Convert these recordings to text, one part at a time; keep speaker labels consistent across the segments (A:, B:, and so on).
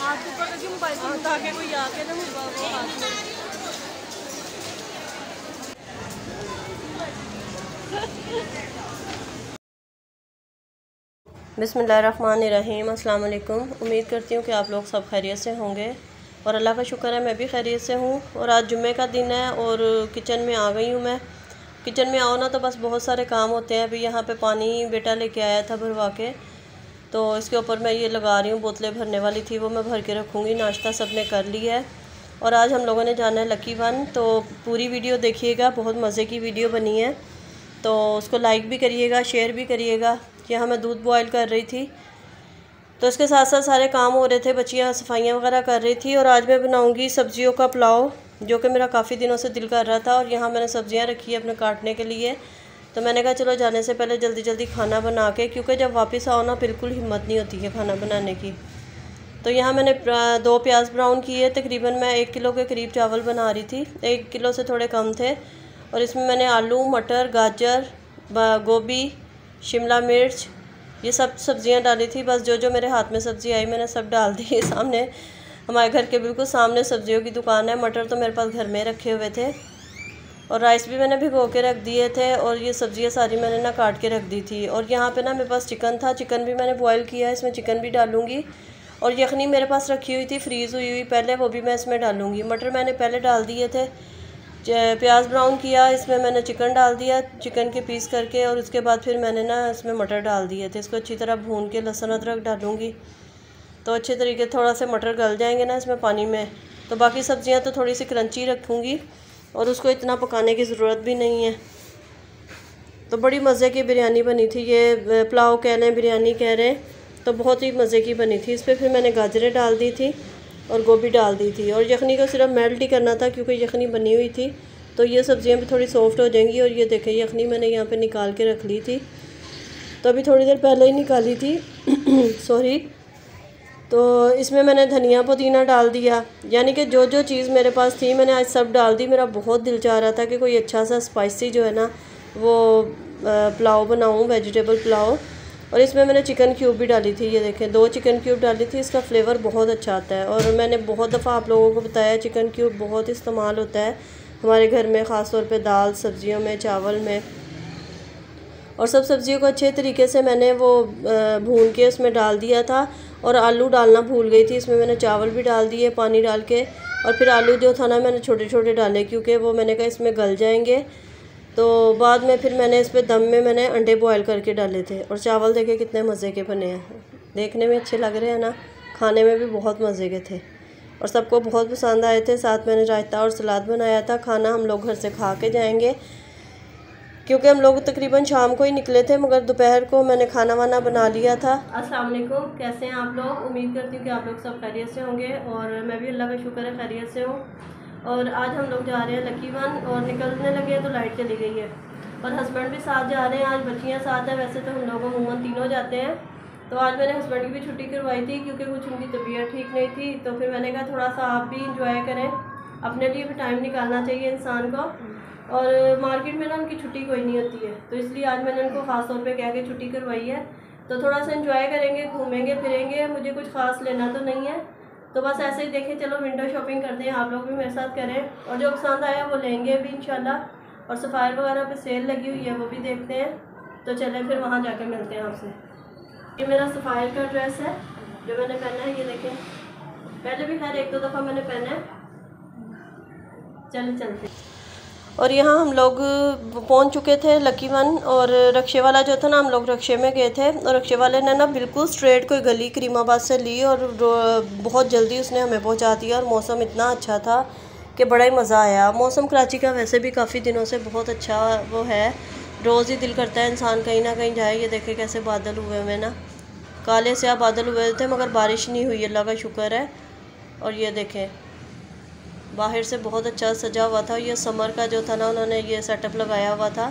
A: हाथ ऊपर करके मोबाइल ताकि कोई आके ना मोबाइल वो हाथ में।
B: बिस्मिल्लाहिर्रहमानिर्रहीम। अस्सलाम वालेकुम। उम्मीद करती हूँ कि आप लोग सब खैरियत से होंगे और अल्लाह का शुक्र है मैं भी खैरियत से हूँ। और आज जुम्मे का दिन है और किचन में आ गई हूँ मैं। किचन में आओ ना तो बस बहुत सारे काम होते हैं। अभी यहाँ पे पानी बेटा लेके आया था भरवा के, तो इसके ऊपर मैं ये लगा रही हूँ। बोतलें भरने वाली थी वो मैं भर के रखूँगी। नाश्ता सब ने कर लिया है और आज हम लोगों ने जाना है लकी वन। तो पूरी वीडियो देखिएगा, बहुत मज़े की वीडियो बनी है, तो उसको लाइक भी करिएगा, शेयर भी करिएगा। यहाँ मैं दूध बॉयल कर रही थी, तो इसके साथ साथ सारे काम हो रहे थे। बच्चियाँ सफाइयाँ वगैरह कर रही थी और आज मैं बनाऊँगी सब्जियों का पुलाव, जो कि मेरा काफ़ी दिनों से दिल कर रहा था। और यहाँ मैंने सब्जियाँ रखी है अपने काटने के लिए, तो मैंने कहा चलो जाने से पहले जल्दी जल्दी खाना बना के, क्योंकि जब वापस आओ ना बिल्कुल हिम्मत नहीं होती है खाना बनाने की। तो यहाँ मैंने 2 प्याज ब्राउन किए। तकरीबन मैं 1 किलो के करीब चावल बना रही थी, 1 किलो से थोड़े कम थे। और इसमें मैंने आलू, मटर, गाजर, गोभी, शिमला मिर्च, ये सब सब्ज़ियाँ डाली थी। बस जो जो मेरे हाथ में सब्ज़ी आई मैंने सब डाल दी। सामने हमारे घर के बिल्कुल सामने सब्जियों की दुकान है। मटर तो मेरे पास घर में रखे हुए थे और राइस भी मैंने भिगो के रख दिए थे। और ये सब्ज़ियाँ सारी मैंने ना काट के रख दी थी। और यहाँ पे ना मेरे पास चिकन था, चिकन भी मैंने बॉयल किया है, इसमें चिकन भी डालूँगी। और यखनी मेरे पास रखी हुई थी फ्रीज़ हुई हुई पहले, वो भी मैं इसमें डालूँगी। मटर मैंने पहले डाल दिए थे। प्याज ब्राउन किया, इसमें मैंने चिकन डाल दिया, चिकन के पीस करके। और उसके बाद फिर मैंने ना इसमें मटर डाल दिए थे। इसको अच्छी तरह भून के लहसुन अदरक डालूँगी, तो अच्छे तरीके थोड़ा से मटर गल जाएंगे ना इसमें पानी में। तो बाकी सब्ज़ियाँ तो थोड़ी सी क्रंची रखूँगी और उसको इतना पकाने की ज़रूरत भी नहीं है। तो बड़ी मज़े की बिरयानी बनी थी, ये पुलाव कह लें बिरयानी कह रहे हैं, तो बहुत ही मज़े की बनी थी। इस पर फिर मैंने गाजरें डाल दी थी और गोभी डाल दी थी। और यखनी को सिर्फ मेल्ट ही करना था क्योंकि यखनी बनी हुई थी, तो ये सब्ज़ियाँ भी थोड़ी सॉफ्ट हो जाएंगी। और ये देखें यखनी मैंने यहाँ पे निकाल के रख ली थी, तो अभी थोड़ी देर पहले ही निकाली थी सॉरी। तो इसमें मैंने धनिया पुदीना डाल दिया, यानी कि जो जो चीज़ मेरे पास थी मैंने आज सब डाल दी। मेरा बहुत दिल चाह रहा था कि कोई अच्छा सा स्पाइसी जो है ना वो पुलाव बनाऊँ, वेजिटेबल पुलाव। और इसमें मैंने चिकन क्यूब भी डाली थी, ये देखें 2 चिकन क्यूब डाली थी। इसका फ्लेवर बहुत अच्छा आता है और मैंने बहुत दफ़ा आप लोगों को बताया चिकन क्यूब बहुत इस्तेमाल होता है हमारे घर में, ख़ास तौर पे दाल सब्जियों में, चावल में। और सब सब्जियों को अच्छे तरीके से मैंने वो भून के उसमें डाल दिया था। और आलू डालना भूल गई थी, इसमें मैंने चावल भी डाल दिए पानी डाल के। और फिर आलू जो था ना मैंने छोटे छोटे डाले, क्योंकि वो मैंने कहा इसमें गल जाएंगे। तो बाद में फिर मैंने इस पर दम में मैंने अंडे बॉयल करके डाले थे। और चावल देखे कितने मज़े के बने हैं, देखने में अच्छे लग रहे हैं ना, खाने में भी बहुत मज़े के थे और सबको बहुत पसंद आए थे। साथ मैंने रायता और सलाद बनाया था। खाना हम लोग घर से खा के जाएंगे, क्योंकि हम लोग तकरीबन शाम को ही निकले थे, मगर दोपहर को मैंने खाना वाना बना लिया था। अस्सलाम वालेकुम, कैसे हैं आप लोग? उम्मीद करती हूँ कि आप लोग सब खैरियत से होंगे और मैं भी अल्लाह का शुक्र है खैरियत से हूँ। और आज हम लोग जा रहे हैं लकी वन और निकलने लगे तो लाइट चली गई है और हस्बैंड भी साथ जा रहे हैं। आज बच्चियाँ साथ हैं, वैसे तो हम लोग अमूमन तीनों जाते हैं। तो आज मैंने हस्बैंड की भी छुट्टी करवाई थी क्योंकि कुछ उनकी तबीयत ठीक नहीं थी। तो फिर मैंने कहा थोड़ा सा आप भी इंजॉय करें, अपने लिए भी टाइम निकालना चाहिए इंसान को। और मार्केट में ना उनकी छुट्टी कोई नहीं होती है, तो इसलिए आज मैंने उनको ख़ास तौर पे कह के छुट्टी करवाई है। तो थोड़ा सा एंजॉय करेंगे, घूमेंगे फिरेंगे। मुझे कुछ ख़ास लेना तो नहीं है, तो बस ऐसे ही देखें चलो विंडो शॉपिंग करते हैं, आप लोग भी मेरे साथ करें और जो पसंद आया वो लेंगे भी इंशाल्लाह। और सफ़ायर वगैरह पे सेल लगी हुई है वो भी देखते हैं। तो चलें फिर वहाँ जाके मिलते हैं आपसे। ये मेरा सफ़ायर का ड्रेस है जो मैंने पहना है, ये देखें। पहले भी खैर 1-2 दफ़ा मैंने पहना है। चलते। और यहाँ हम लोग पहुँच चुके थे लकी वन। और रक्शे वाला जो था ना, हम लोग रक्शे में गए थे और रक्शे वाले ने ना बिल्कुल स्ट्रेट कोई गली करीमाबाद से ली और बहुत जल्दी उसने हमें पहुँचा दिया। और मौसम इतना अच्छा था कि बड़ा ही मज़ा आया। मौसम कराची का वैसे भी काफ़ी दिनों से बहुत अच्छा वो है, रोज़ ही दिल करता है इंसान कहीं ना कहीं जाए। ये देखे कैसे बादल हुए हुए ना, काले स्याह बादल हुए थे मगर बारिश नहीं हुई, अल्लाह का शुक्र है। और ये देखें बाहर से बहुत अच्छा सजा हुआ था। ये समर का जो था ना उन्होंने ये सेटअप लगाया हुआ था।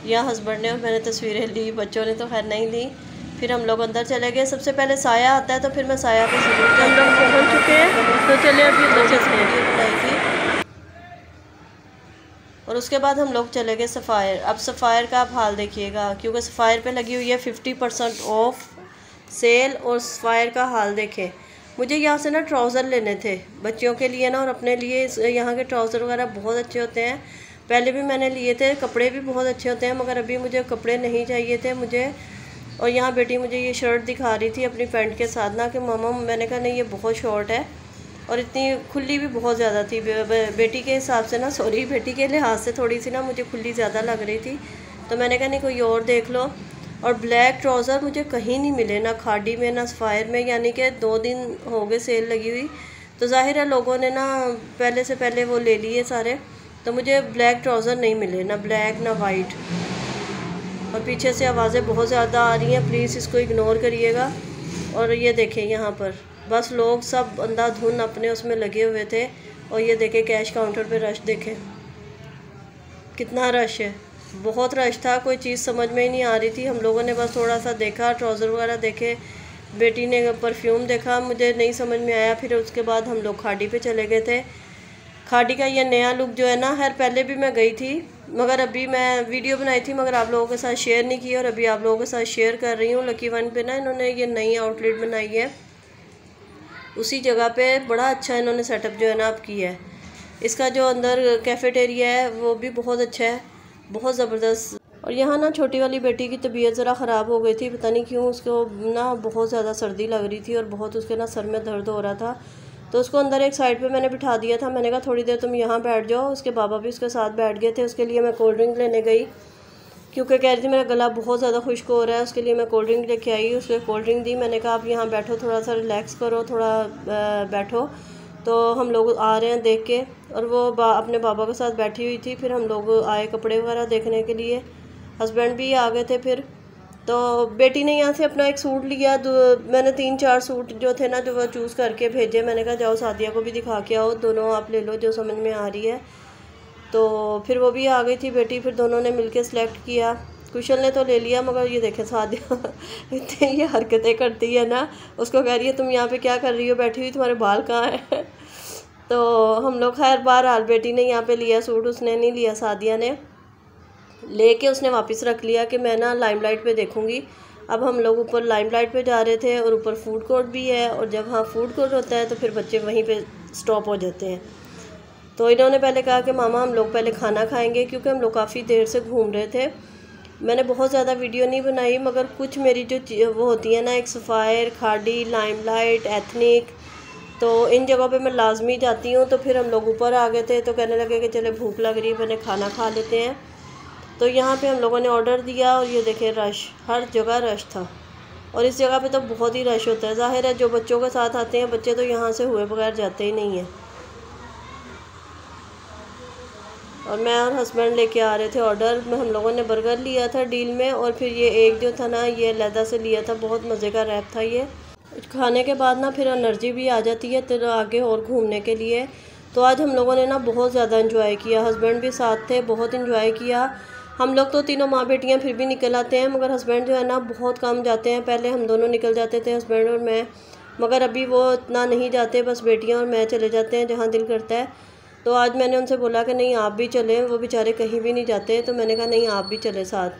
B: यहाँ हस्बैंड ने और मैंने तस्वीरें ली, बच्चों ने तो खैर नहीं ली। फिर हम लोग अंदर चले गए। सबसे पहले साया आता है, तो फिर मैं साया पे ज़रूर हम लोग पहुँच चुके हैं। तो चले अभी बच्चे से वीडियो बनाई थी और उसके बाद हम लोग चले गए सफ़ायर। अब सफ़ायर का आप हाल देखिएगा, क्योंकि सफ़ायर पे लगी हुई है 50% ऑफ सेल। और सफ़ायर का हाल देखें, मुझे यहाँ से ना ट्राउज़र लेने थे बच्चियों के लिए ना और अपने लिए। यहाँ के ट्राउज़र वगैरह बहुत अच्छे होते हैं, पहले भी मैंने लिए थे, कपड़े भी बहुत अच्छे होते हैं, मगर अभी मुझे कपड़े नहीं चाहिए थे मुझे। और यहाँ बेटी मुझे ये शर्ट दिखा रही थी अपनी पैंट के साथ ना कि मामा, मैंने कहा नहीं ये बहुत शॉर्ट है और इतनी खुली भी बहुत ज़्यादा थी बेटी के हिसाब से ना, सॉरी बेटी के लिहाज से थोड़ी सी ना मुझे खुली ज़्यादा लग रही थी। तो मैंने कहा नहीं कोई और देख लो। और ब्लैक ट्राउज़र मुझे कहीं नहीं मिले, ना खाड़ी में ना सफ़ायर में, यानी कि 2 दिन हो गए सेल लगी हुई, तो ज़ाहिर है लोगों ने ना पहले से पहले वो ले लिए सारे। तो मुझे ब्लैक ट्राउज़र नहीं मिले, ना ब्लैक ना वाइट। और पीछे से आवाज़ें बहुत ज़्यादा आ रही हैं, प्लीज़ इसको इग्नोर करिएगा। और ये देखें यहाँ पर बस लोग सब अंधाधुन अपने उसमें लगे हुए थे। और ये देखें कैश काउंटर पे रश देखें कितना रश है, बहुत रश था, कोई चीज़ समझ में ही नहीं आ रही थी। हम लोगों ने बस थोड़ा सा देखा, ट्राउज़र वगैरह देखे, बेटी ने परफ्यूम देखा, मुझे नहीं समझ में आया। फिर उसके बाद हम लोग खाड़ी पे चले गए थे। खाड़ी का ये नया लुक जो है ना, खैर पहले भी मैं गई थी मगर अभी मैं वीडियो बनाई थी मगर आप लोगों के साथ शेयर नहीं की, और अभी आप लोगों के साथ शेयर कर रही हूँ। लकी वन पे ना इन्होंने ये नई आउटलेट बनाई है, उसी जगह पे बड़ा अच्छा इन्होंने सेटअप जो है ना आप किया है। इसका जो अंदर कैफ़ेटेरिया है वो भी बहुत अच्छा है, बहुत ज़बरदस्त। और यहाँ ना छोटी वाली बेटी की तबीयत ज़रा ख़राब हो गई थी, पता नहीं क्यों, उसको ना बहुत ज़्यादा सर्दी लग रही थी और बहुत उसके ना सर में दर्द हो रहा था। तो उसको अंदर एक साइड पे मैंने बिठा दिया था, मैंने कहा थोड़ी देर तुम यहाँ बैठ जाओ। उसके बाबा भी उसके साथ बैठ गए थे। उसके लिए मैं कोल्ड ड्रिंक लेने गई क्योंकि कह रही थी मेरा गला बहुत ज़्यादा खुश्क हो रहा है, उसके लिए मैं कोल्ड ड्रिंक लेके आई। उसके कोल्ड ड्रिंक दी, मैंने कहा आप यहाँ बैठो, थोड़ा सा रिलैक्स करो, थोड़ा बैठो। तो हम लोग आ रहे हैं देख के, और वो अपने बाबा के साथ बैठी हुई थी। फिर हम लोग आए कपड़े वगैरह देखने के लिए, हस्बैंड भी आ गए थे। फिर तो बेटी ने यहाँ से अपना एक सूट लिया, मैंने 3-4 सूट जो थे ना जो वो चूज़ करके भेजे। मैंने कहा जाओ सादिया को भी दिखा के आओ, दोनों आप ले लो जो समझ में आ रही है। तो फिर वो भी आ गई थी बेटी, फिर दोनों ने मिलके सिलेक्ट किया। कुशल ने तो ले लिया, मगर ये देखे सादिया इतनी ये हरकतें करती है ना, उसको कह रही है तुम यहाँ पे क्या कर रही हो बैठी हुई, तुम्हारे बाल कहाँ हैं तो हम लोग खैर बहरहाल बेटी ने यहाँ पे लिया सूट, उसने नहीं लिया, सादिया ने लेके उसने वापस रख लिया कि मैं ना लाइमलाइट पे देखूँगी। अब हम लोग ऊपर लाइमलाइट पे जा रहे थे और ऊपर फूड कोर्ट भी है, और जब हाँ फूड कोर्ट होता है तो फिर बच्चे वहीं पे स्टॉप हो जाते हैं। तो इन्होंने पहले कहा कि मामा हम लोग पहले खाना खाएंगे, क्योंकि हम लोग काफ़ी देर से घूम रहे थे। मैंने बहुत ज़्यादा वीडियो नहीं बनाई, मगर कुछ मेरी जो वो होती है ना, एक सफ़ायर, खाड़ी, लाइमलाइट, एथनिक, तो इन जगहों पे मैं लाजमी जाती हूँ। तो फिर हम लोग ऊपर आ गए थे, तो कहने लगे कि चले भूख लग रही है, मैंने खाना खा लेते हैं। तो यहाँ पे हम लोगों ने ऑर्डर दिया, और ये देखें रश, हर जगह रश था। और इस जगह पे तो बहुत ही रश होता है, ज़ाहिर है जो बच्चों के साथ आते हैं बच्चे तो यहाँ से हुए बगैर जाते ही नहीं हैं। और मैं और हस्बैंड लेके आ रहे थे ऑर्डर में, हम लोगों ने बर्गर लिया था डील में, और फिर ये एक जो था ना ये अलहदा से लिया था, बहुत मज़े का रैप था ये। खाने के बाद ना फिर एनर्जी भी आ जाती है तो आगे और घूमने के लिए। तो आज हम लोगों ने ना बहुत ज़्यादा इंजॉय किया, हस्बैंड भी साथ थे, बहुत इंजॉय किया। हम लोग तो तीनों माँ बेटियाँ फिर भी निकल आते हैं, मगर हस्बैंड जो है ना बहुत कम जाते हैं। पहले हम दोनों निकल जाते थे, हस्बैंड और मैं, मगर अभी वो इतना नहीं जाते, बस बेटियाँ और मैं चले जाते हैं जहाँ दिल करता है। तो आज मैंने उनसे बोला कि नहीं आप भी चलें, वो बेचारे कहीं भी नहीं जाते, तो मैंने कहा नहीं आप भी चले साथ।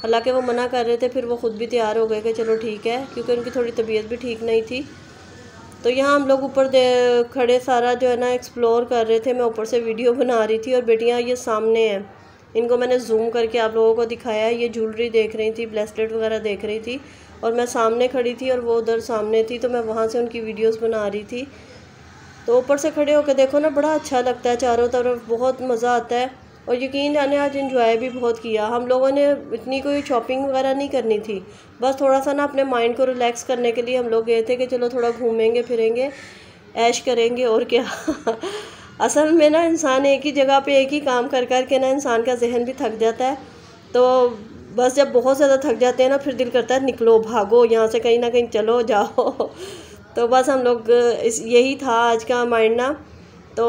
B: हालांकि वो मना कर रहे थे, फिर वो ख़ुद भी तैयार हो गए कि चलो ठीक है, क्योंकि उनकी थोड़ी तबीयत भी ठीक नहीं थी। तो यहाँ हम लोग ऊपर खड़े सारा जो है ना एक्सप्लोर कर रहे थे, मैं ऊपर से वीडियो बना रही थी। और बेटियाँ ये सामने हैं, इनको मैंने जूम करके आप लोगों को दिखाया है, ये ज्वेलरी देख रही थी, ब्रेसलेट वगैरह देख रही थी, और मैं सामने खड़ी थी और वो उधर सामने थी, तो मैं वहाँ से उनकी वीडियोस बना रही थी। तो ऊपर से खड़े होकर देखो ना बड़ा अच्छा लगता है, चारों तरफ बहुत मज़ा आता है। और यकीन जाने आज इंजॉय भी बहुत किया हम लोगों ने, इतनी कोई शॉपिंग वगैरह नहीं करनी थी, बस थोड़ा सा ना अपने माइंड को रिलैक्स करने के लिए हम लोग गए थे कि चलो थोड़ा घूमेंगे फिरेंगे, ऐश करेंगे और क्या असल में ना इंसान एक ही जगह पे एक ही काम कर कर के ना इंसान का जहन भी थक जाता है। तो बस जब बहुत ज़्यादा थक जाते हैं ना, फिर दिल करता है निकलो भागो यहाँ से, कहीं ना कहीं चलो जाओ तो बस हम लोग यही था आज का माइंड ना। तो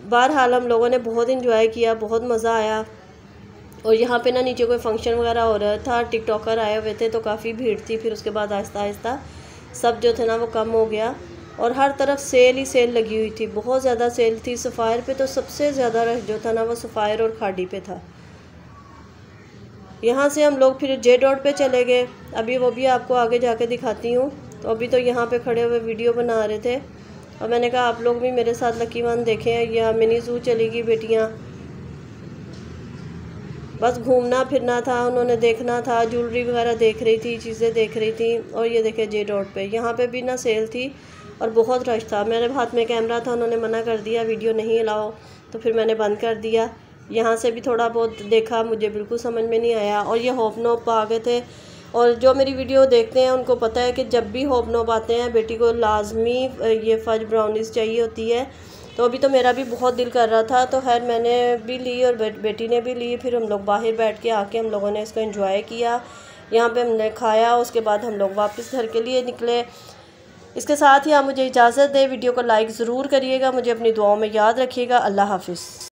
B: बहरहाल हम लोगों ने बहुत इंजॉय किया, बहुत मज़ा आया। और यहाँ पे ना नीचे कोई फंक्शन वगैरह हो रहा था, टिकटॉकर आए हुए थे, तो काफ़ी भीड़ थी। फिर उसके बाद आहिस्ता आहिस्ता सब जो थे ना वो कम हो गया, और हर तरफ सेल ही सेल लगी हुई थी, बहुत ज़्यादा सेल थी। सफ़ायर पे तो सबसे ज़्यादा रश जो था ना वो सफ़ायर और खाड़ी पे था। यहाँ से हम लोग फिर जे डॉट पे चले गए, अभी वो भी आपको आगे जाके दिखाती हूँ। तो अभी तो यहाँ पे खड़े हुए वीडियो बना रहे थे और मैंने कहा आप लोग भी मेरे साथ लकी वन देखें। या मिनी ज़ू चली गई बेटियाँ, बस घूमना फिरना था, उन्होंने देखना था, ज्वेलरी वगैरह देख रही थी, चीज़ें देख रही थी। और ये देखे जे रोड पे, यहाँ पे भी ना सेल थी और बहुत रश था। मेरे हाथ में कैमरा था, उन्होंने मना कर दिया वीडियो नहीं अलाओ, तो फिर मैंने बंद कर दिया। यहाँ से भी थोड़ा बहुत देखा, मुझे बिल्कुल समझ में नहीं आया। और ये होप नोप आ गए थे, और जो मेरी वीडियो देखते हैं उनको पता है कि जब भी होप नोप आते हैं बेटी को लाजमी ये फज ब्राउनीज़ चाहिए होती है। तो अभी तो मेरा भी बहुत दिल कर रहा था, तो खैर मैंने भी ली और बेटी ने भी ली। फिर हम लोग बाहर बैठ के आके हम लोगों ने इसको एंजॉय किया, यहाँ पे हमने खाया। उसके बाद हम लोग वापस घर के लिए निकले। इसके साथ ही आप मुझे इजाज़त दें, वीडियो को लाइक ज़रूर करिएगा, मुझे अपनी दुआओं में याद रखिएगा। अल्लाह हाफिज़।